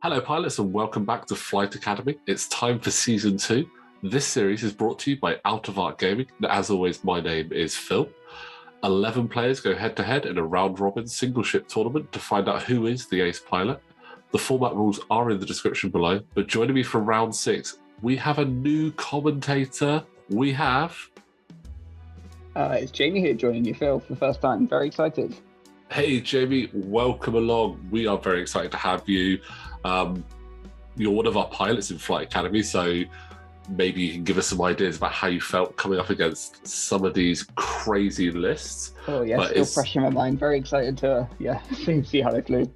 Hello, pilots, and welcome back to Flight Academy. It's time for Season 2. This series is brought to you by Out of Arc Gaming. As always, my name is Phil. 11 players go head-to-head in a round-robin single-ship tournament to find out who is the ace pilot. The format rules are in the description below, but joining me for round 6, we have a new commentator. We have... It's Jamie here joining you, Phil, for the first time. Very excited. Hey, Jamie, welcome along. We are very excited to have you. You're one of our pilots in Flight Academy, so maybe you can give us some ideas about how you felt coming up against some of these crazy lists. Oh, yeah, still fresh in my mind. Very excited to see how they flew.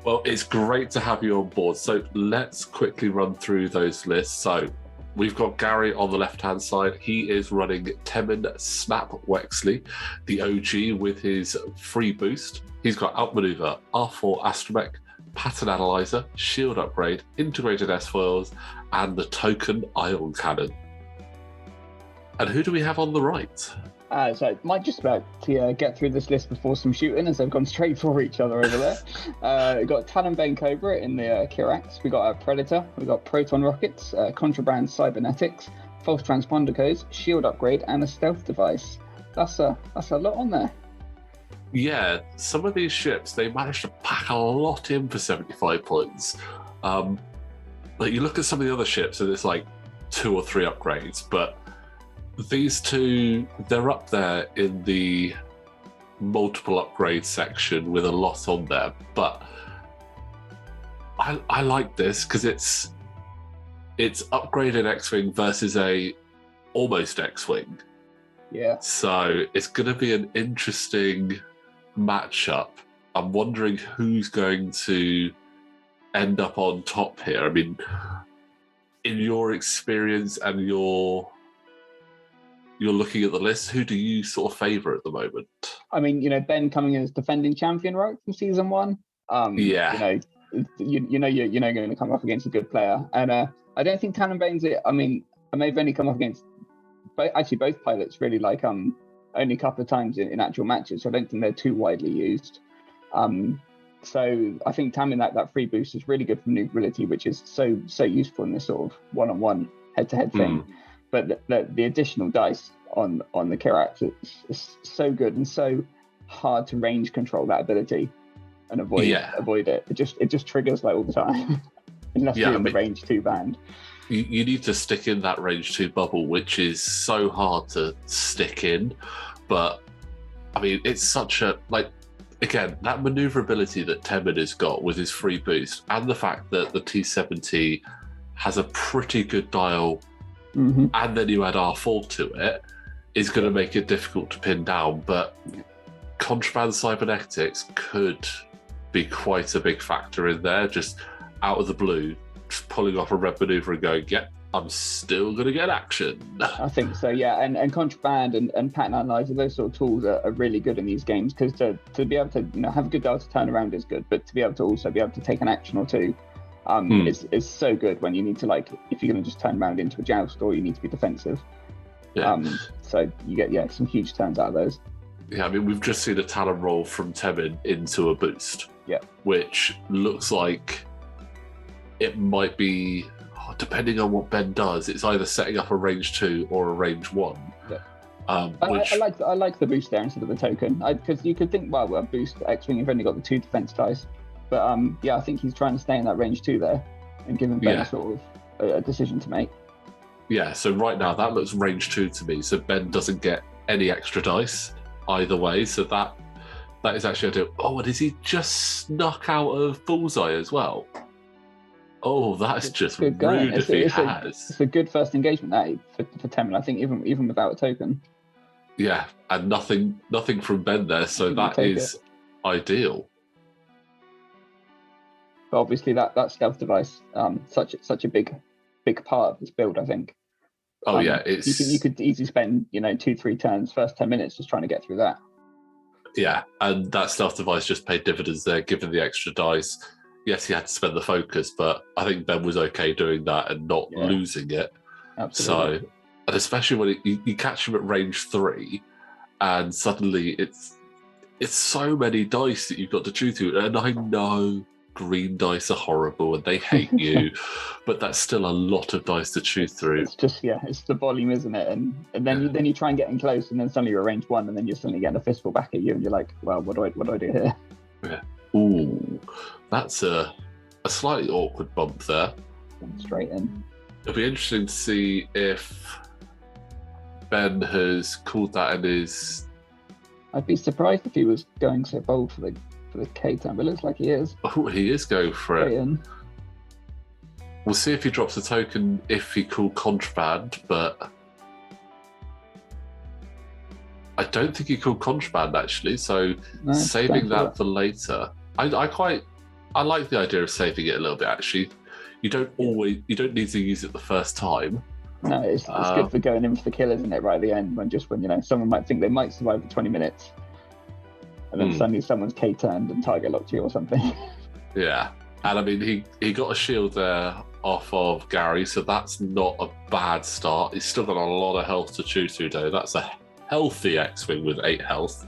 Well, it's great to have you on board. So let's quickly run through those lists. So we've got Gary on the left-hand side. He is running Temin Snap Wexley, the OG with his free boost. He's got outmaneuver, R4 Astromech, pattern analyzer, shield upgrade, integrated S-foils, and the token ion cannon. And who do we have on the right? So I might just about to get through this list before some shooting, as they've gone straight for each other over there. We've got Talonbane Cobra in the Kirax. We've got a Predator. We've got Proton Rockets, Contraband Cybernetics, False Transponder Codes, Shield Upgrade, and a Stealth Device. That's a lot on there. Yeah, some of these ships, they managed to pack a lot in for 75 points. Like you look at some of the other ships and it's like 2 or 3 upgrades, but these two, they're up there in the multiple upgrade section with a lot on there. But I like this because it's upgraded X-Wing versus a almost X-Wing. Yeah. So it's going to be an interesting matchup. I'm wondering who's going to end up on top here. I mean, in your experience and you're looking at the list, who do you sort of favour at the moment? I mean, Ben coming in as defending champion, right, from season 1. Yeah. You're going to come up against a good player, and I don't think Talonbane's it. I mean, I may have only come up against both pilots really only a couple of times in actual matches, so I don't think they're too widely used. So I think Tamin, that free boost is really good for maneuverability, which is so useful in this sort of one-on-one head-to-head thing. But the additional dice on the Kirax is so good and so hard to range control that ability and avoid it. It just triggers like all the time, unless you're in the range 2 band. You need to stick in that range 2 bubble, which is so hard to stick in. But I mean, it's such a, again, that maneuverability that Temin has got with his free boost, and the fact that the T70 has a pretty good dial, and then you add R4 to it, is going to make it difficult to pin down. But Contraband Cybernetics could be quite a big factor in there, just out of the blue, just pulling off a red maneuver and going, yep, I'm still going to get action. I think so, yeah. And Contraband and Pattern Analyzer, those sort of tools are really good in these games, because to be able to have a good dial to turn around is good, but to be able to also be able to take an action or two is so good when you need to, if you're going to just turn around into a joust or you need to be defensive. Yeah. So you get some huge turns out of those. Yeah, I mean, we've just seen a Talon roll from Temin into a boost, which looks like it might be, depending on what Ben does, it's either setting up a range 2 or a range 1. Yeah. I like the boost there instead of the token, because you could think, well, boost X-Wing, you've only got the 2 defense dice. But I think he's trying to stay in that range 2 there and giving Ben sort of a decision to make. Yeah, so right now that looks range 2 to me. So Ben doesn't get any extra dice either way. So that is actually ideal. Oh, and is he just snuck out of Bullseye as well? Oh, that's just rude if he has. It's a good first engagement that for Temin, I think, even without a token. Yeah, and nothing from Ben there, so that is ideal. But obviously that stealth device, such a big part of this build, I think. Oh yeah, it's you could easily spend 2-3 turns, first 10 minutes just trying to get through that. Yeah, and that stealth device just paid dividends there, given the extra dice. Yes, he had to spend the focus, but I think Ben was okay doing that and not losing it. Absolutely. So And especially when you catch him at range 3, and suddenly it's so many dice that you've got to chew through. And I know green dice are horrible and they hate you, but that's still a lot of dice to chew through. It's just, it's the volume, isn't it? And then you try and get in close, and then suddenly you're at range 1, and then you're suddenly getting a fistful back at you, and you're like, well, what do I do here? Yeah. Ooh, that's a slightly awkward bump there. Straight in. It'll be interesting to see if Ben has called that in his... I'd be surprised if he was going so bold for the K-turn, but it looks like he is. Oh, he is going for it. In. We'll see if he drops a token if he called contraband, but I don't think he called contraband actually, so saving that for later. I like the idea of saving it a little bit actually. You don't need to use it the first time. No, it's good for going in for the kill, isn't it? Right at the end, when someone might think they might survive for 20 minutes, and then suddenly someone's K-turned and target locked you or something. Yeah, and I mean he got a shield there off of Gary, so that's not a bad start. He's still got a lot of health to chew through though. That's a healthy X-Wing with 8 health.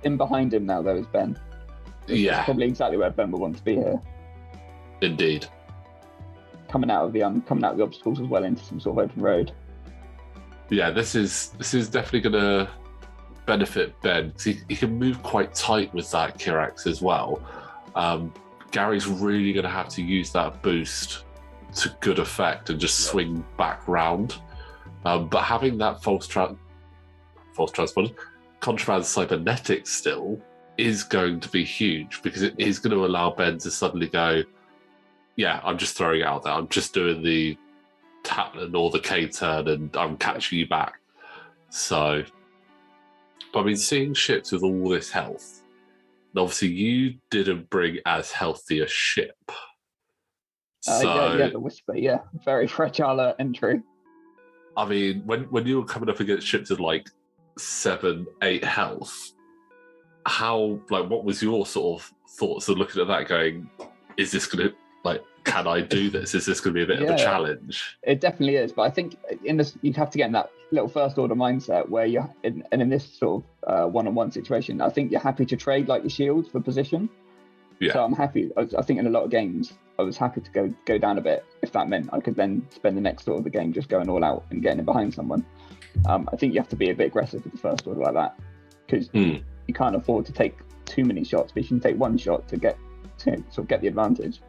In behind him now though is Ben. That's probably exactly where Ben would want to be here. Indeed. Coming out of the obstacles as well into some sort of open road. Yeah, this is definitely going to benefit Ben because he can move quite tight with that Kirax as well. Gary's really going to have to use that boost to good effect and just swing back round. But having that false transponder, contraband cybernetics still is going to be huge because it is going to allow Ben to suddenly go, yeah, I'm just throwing it out there. I'm just doing the Tatlin or the K-turn and I'm catching you back. So, I mean, seeing ships with all this health, and obviously you didn't bring as healthy a ship. The Whisper, very fragile entry. I mean, when you were coming up against ships with like 7, 8 health, what was your sort of thoughts of looking at that going, is this going to, can I do this? Is this going to be a bit of a challenge? It definitely is, but I think in this you have to get in that little first order mindset where you're in this sort of one-on-one situation. I think you're happy to trade like your shields for position. Yeah. So I'm happy. I think in a lot of games I was happy to go down a bit if that meant I could then spend the next sort of the game just going all out and getting in behind someone. I think you have to be a bit aggressive with the first order like that because you can't afford to take too many shots, but you can take one shot to get the advantage.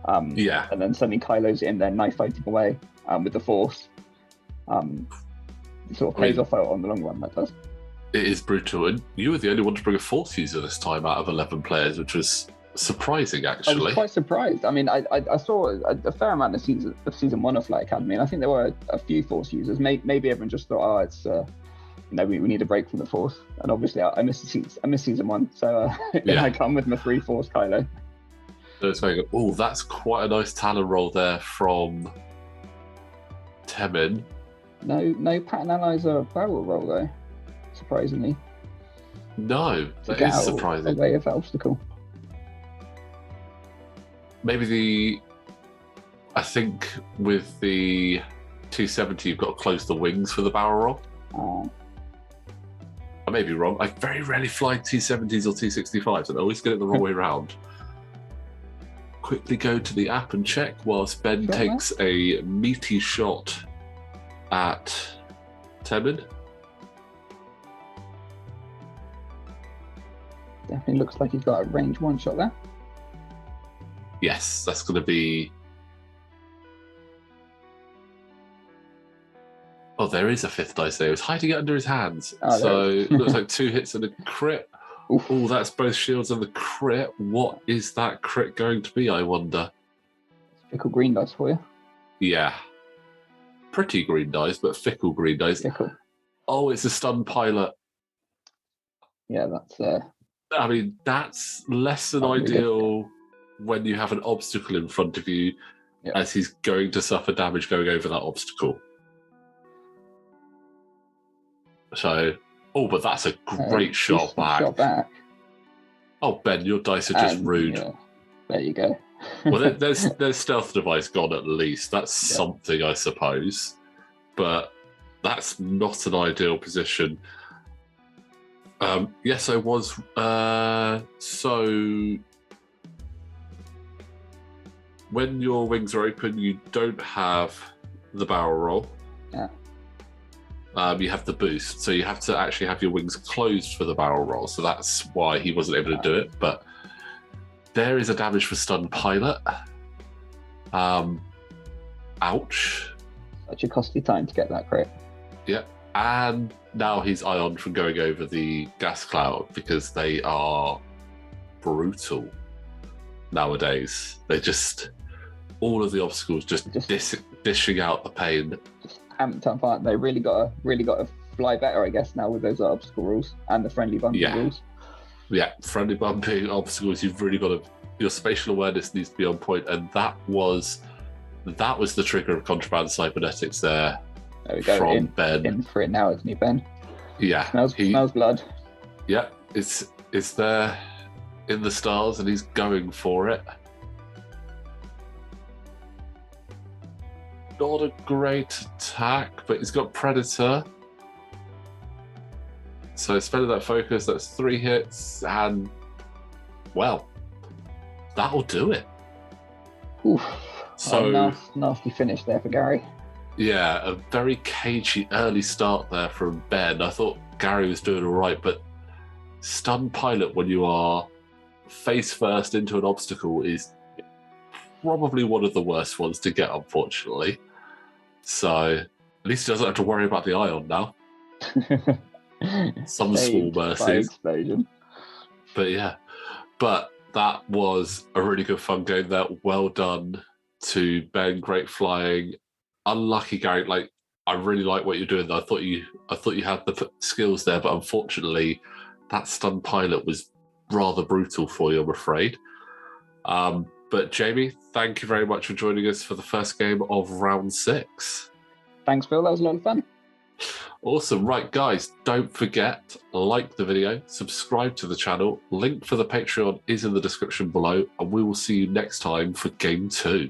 And then suddenly Kylo's in there knife fighting away with the Force. It sort of pays off out on the long run, that does. It is brutal, and you were the only one to bring a Force user this time out of 11 players, which was surprising, actually. I was quite surprised. I mean, I saw a fair amount of season 1 of Flight Academy, and I think there were a few Force users. Maybe everyone just thought, it's we need a break from the Force. And obviously, I missed season 1, so I come with my 3 Force Kylo. So it's going, that's quite a nice talent roll there from Temin. No pattern analyzer barrel roll though, surprisingly. No, that is surprising. Away of that obstacle. Maybe I think with the 270 you've got to close the wings for the barrel roll. I may be wrong. I very rarely fly 270s or 265s, and I always get it the wrong way around. Quickly go to the app and check whilst Ben takes a meaty shot at Temin. Definitely looks like he's got a range 1 shot there. Yes, that's going to be... Oh, there is a 5th dice there. He was hiding it under his hands. So it looks like 2 hits and a crit. Oh, that's both shields and the crit. What is that crit going to be, I wonder? Fickle green dice for you. Yeah. Pretty green dice, but fickle green dice. Fickle. Oh, it's a stun pilot. Yeah, that's... I mean, that's less than ideal when you have an obstacle in front of you as he's going to suffer damage going over that obstacle. So... Oh, but that's a great shot back. Oh, Ben, your dice are just rude. Yeah, there you go. Well, there's stealth device gone at least. That's something, I suppose. But that's not an ideal position. Yes, I was. So when your wings are open, you don't have the barrel roll. Yeah. You have the boost, so you have to actually have your wings closed for the barrel roll. So that's why he wasn't able to do it. But there is a damage for stun pilot. Ouch. Such a costly time to get that crit. Yeah. And now he's Ion from going over the gas cloud because they are brutal nowadays. They just, all of the obstacles just dishing out the pain. Just amped up, aren't they? Really got to fly better, I guess, now with those obstacle rules and the friendly bumping rules. Yeah, friendly bumping obstacles. You've really got to. Your spatial awareness needs to be on point, and that was the trigger of contraband cybernetics there. There we go. From Ben. In for it now, isn't he, Ben? Yeah. Smells blood. Yeah, it's there in the stars, and he's going for it. Not a great attack, but he's got Predator. So spending that focus, that's 3 hits, and well, that'll do it. Oof. So nasty finish there for Gary. Yeah, a very cagey early start there from Ben. I thought Gary was doing all right, but stun pilot when you are face first into an obstacle is probably one of the worst ones to get, unfortunately. So at least he doesn't have to worry about the Ion now. Some small mercies. But yeah, that was a really good fun game there. Well done to Ben. Great flying. Unlucky, Gary. Like, I really like what you're doing. I thought you had the skills there, but unfortunately, that stun pilot was rather brutal for you, I'm afraid. But Jamie, thank you very much for joining us for the first game of round 6. Thanks, Phil. That was a lot of fun. Awesome. Right, guys, don't forget, like the video, subscribe to the channel. Link for the Patreon is in the description below, and we will see you next time for game 2.